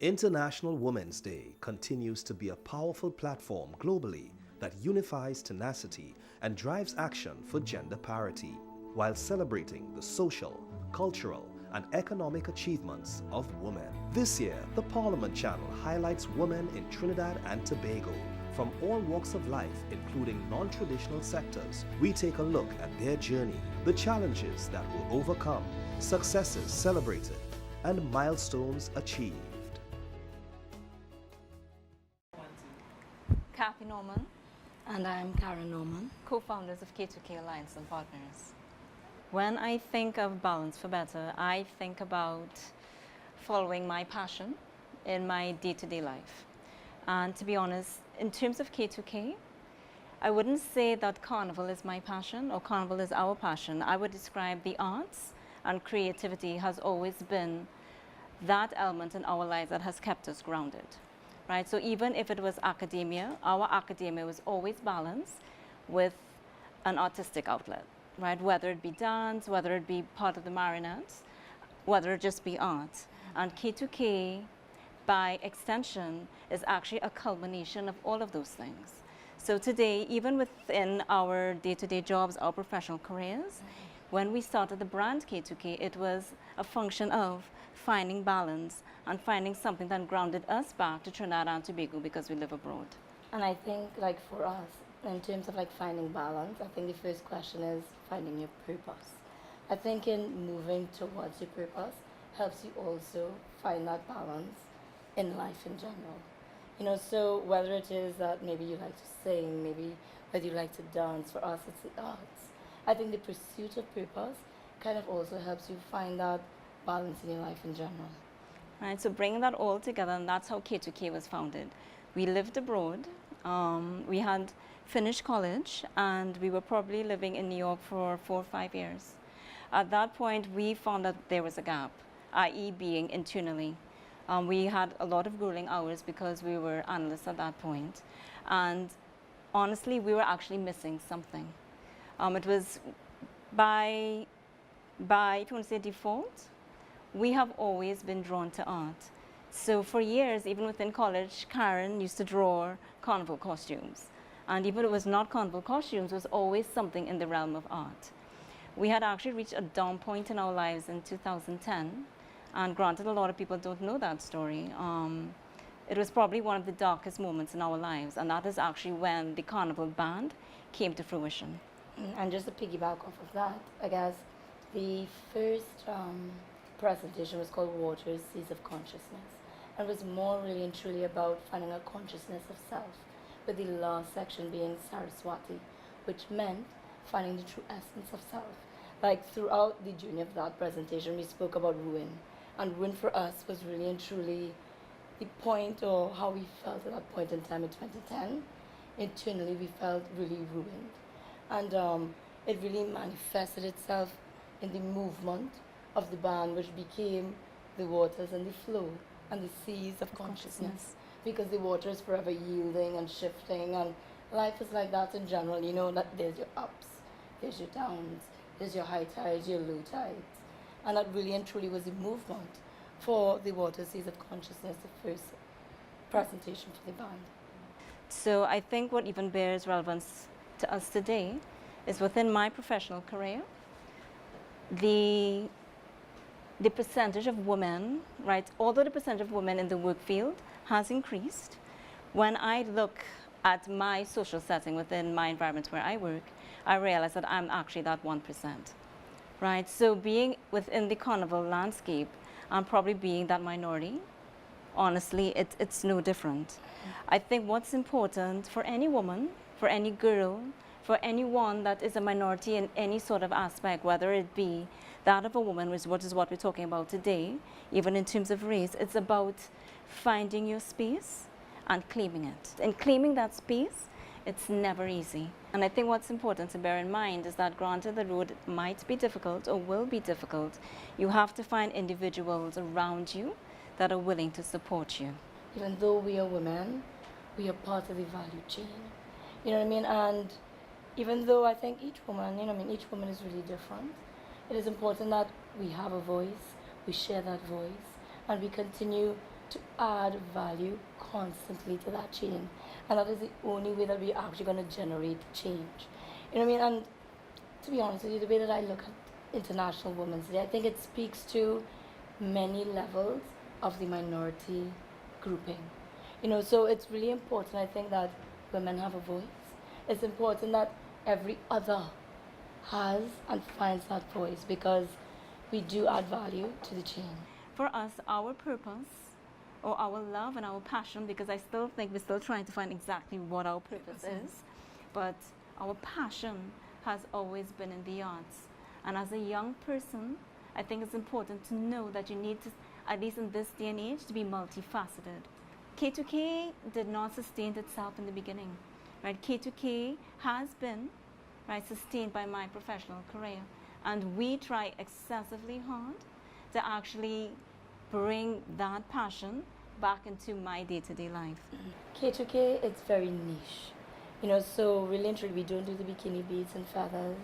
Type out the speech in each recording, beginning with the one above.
International Women's Day continues to be a powerful platform globally that unifies tenacity and drives action for gender parity, while celebrating the social, cultural, and economic achievements of women. This year, the Parliament Channel highlights women in Trinidad and Tobago. From all walks of life, including non-traditional sectors, we take a look at their journey, the challenges that were overcome, successes celebrated, and milestones achieved. Kathy Norman. And I'm Karen Norman, Co-founders of K2K Alliance and Partners. When I think of Balance for Better, I think about following my passion in my day-to-day life. And to be honest, in terms of K2K, I wouldn't say that Carnival is my passion or Carnival is our passion. I would describe the arts and creativity has always been that element in our lives that has kept us grounded. Right? So even if it was academia, our academia was always balanced with an artistic outlet, right? Whether it be dance, whether it be part of the Marinettes, whether it just be art. And K2K, by extension, is actually a culmination of all of those things. So today, even within our day-to-day jobs, our professional careers, when we started the brand K2K, it was a function of finding balance and finding something that grounded us back to Trinidad and Tobago because we live abroad. and I think like for us, in terms of like finding balance, I think the first question is finding your purpose. I think in moving towards your purpose helps you also find that balance in life in general. You know, so whether it is that maybe you like to sing, maybe whether you like to dance, for us it's the arts. I think the pursuit of purpose kind of also helps you find that balance in your life in general. Right, so bringing that all together, and that's how K2K was founded. We lived abroad, we had finished college, and we were probably living in New York for 4 or 5 years. At that point, we found that there was a gap, i.e. being internally. We had a lot of grueling hours because we were analysts at that point. And honestly, we were actually missing something. It was by, if you want to say default, we have always been drawn to art. So for years, even within college, Karen used to draw carnival costumes. And even if it was not carnival costumes, it was always something in the realm of art. We had actually reached a down point in our lives in 2010. And granted, a lot of people don't know that story. It was probably one of the darkest moments in our lives. And that is actually when the Carnival band came to fruition. And just to piggyback off of that, I guess the first presentation was called Waters, Seas of Consciousness. And it was more really and truly about finding a consciousness of self, with the last section being Saraswati, which meant finding the true essence of self. Like throughout the journey of that presentation, we spoke about ruin. And ruin for us was really and truly the point, or how we felt at that point in time in 2010. Internally, we felt really ruined. And it really manifested itself in the movement of the band, which became the waters and the flow and the seas of consciousness. Because the water is forever yielding and shifting, and life is like that in general. You know that there's your ups, there's your downs, there's your high tides, your low tides. And that really and truly was the movement for the water seas of consciousness, the first presentation for the band. So I think what even bears relevance to us today is within my professional career, the percentage of women, right, although the percentage of women in the work field has increased, when I look at my social setting within my environment where I work, I realize that I'm actually that 1%, right? So being within the carnival landscape, I'm probably being that minority. Honestly, it's no different. I think what's important for any woman, for any girl, for anyone that is a minority in any sort of aspect, whether it be that of a woman, which is what we're talking about today, even in terms of race, it's about finding your space and claiming it. And claiming that space, it's never easy. And I think what's important to bear in mind is that granted the road might be difficult or will be difficult, you have to find individuals around you that are willing to support you. Even though we are women, we are part of the value chain. You know what I mean? And even though I think each woman, each woman is really different, it is important that we have a voice, we share that voice, and we continue to add value constantly to that chain. And that is the only way that we're actually going to generate change. You know what I mean? And to be honest with you, the way that I look at International Women's Day, I think it speaks to many levels of the minority grouping. You know, so it's really important, I think, that women have a voice. It's important that every other has and finds that voice, because we do add value to the chain. For us, our purpose or our love and our passion, because I still think we're still trying to find exactly what our purpose is, but our passion has always been in the arts. And as a young person, I think it's important to know that you need to, at least in this day and age, to be multifaceted. K2K did not sustain itself in the beginning, right? K2K has been, right, sustained by my professional career, and we try excessively hard to actually bring that passion back into my day-to-day life. K2K, it's very niche. You know, so really and truly, we don't do the bikini beads and feathers.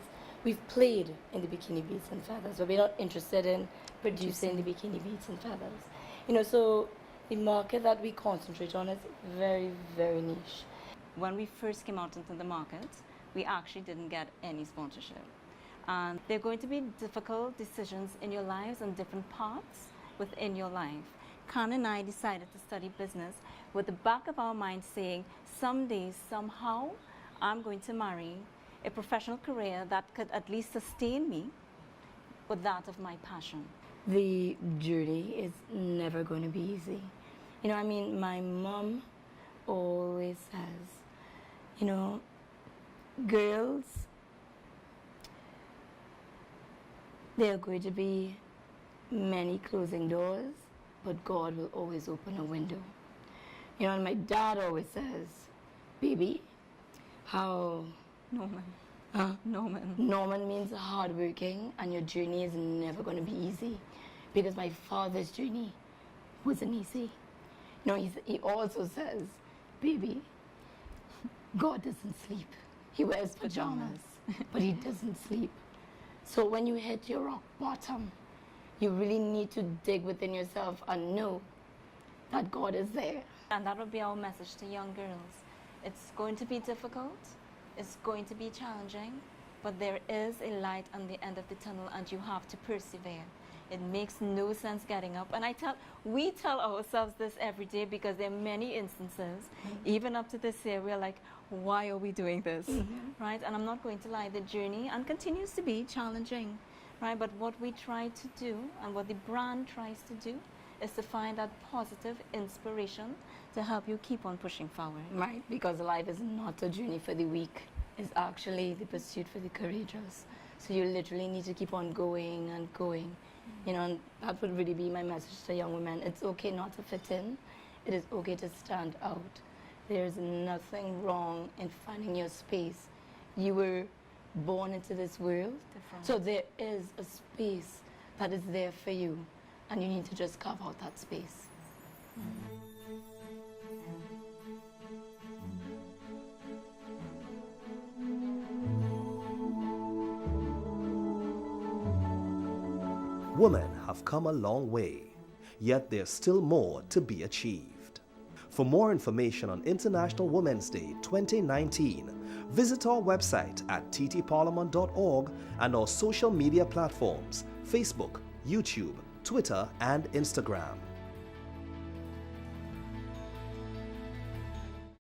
We've played in the bikini beads and feathers, but we're not interested in producing the bikini beads and feathers. You know, so the market that we concentrate on is very, very niche. When we first came out into the market, we actually didn't get any sponsorship. And there are going to be difficult decisions in your lives and different parts within your life. Khan and I decided to study business with the back of our mind saying, someday, somehow, I'm going to marry a professional career that could at least sustain me with that of my passion. The journey is never going to be easy. You know, I mean, my mom always says, you know, girls, there are going to be many closing doors, but God will always open a window. You know, and my dad always says, baby, how... Norman. Norman. Norman means hardworking, and your journey is never going to be easy, because my father's journey wasn't easy. You know, he also says, baby, God doesn't sleep. He wears pajamas, but he doesn't sleep. So when you hit your rock bottom, you really need to dig within yourself and know that God is there. And that would be our message to young girls. It's going to be difficult. It's going to be challenging, but there is a light on the end of the tunnel, and you have to persevere. It makes no sense getting up. And we tell ourselves this every day, because there are many instances, even up to this year, we're like, why are we doing this, right? And I'm not going to lie, the journey and continues to be challenging, right? But what we try to do, and what the brand tries to do, is to find that positive inspiration to help you keep on pushing forward. Right, because life is not a journey for the weak. It's actually the pursuit for the courageous. So you literally need to keep on going and going. You know, and that would really be my message to young women. It's okay not to fit in. It is okay to stand out. There's nothing wrong in finding your space. You were born into this world, so there is a space that is there for you, and you need to just carve out that space. Women have come a long way, yet there's still more to be achieved. For more information on International Women's Day 2019, visit our website at ttparliament.org and our social media platforms, Facebook, YouTube, Twitter, and Instagram.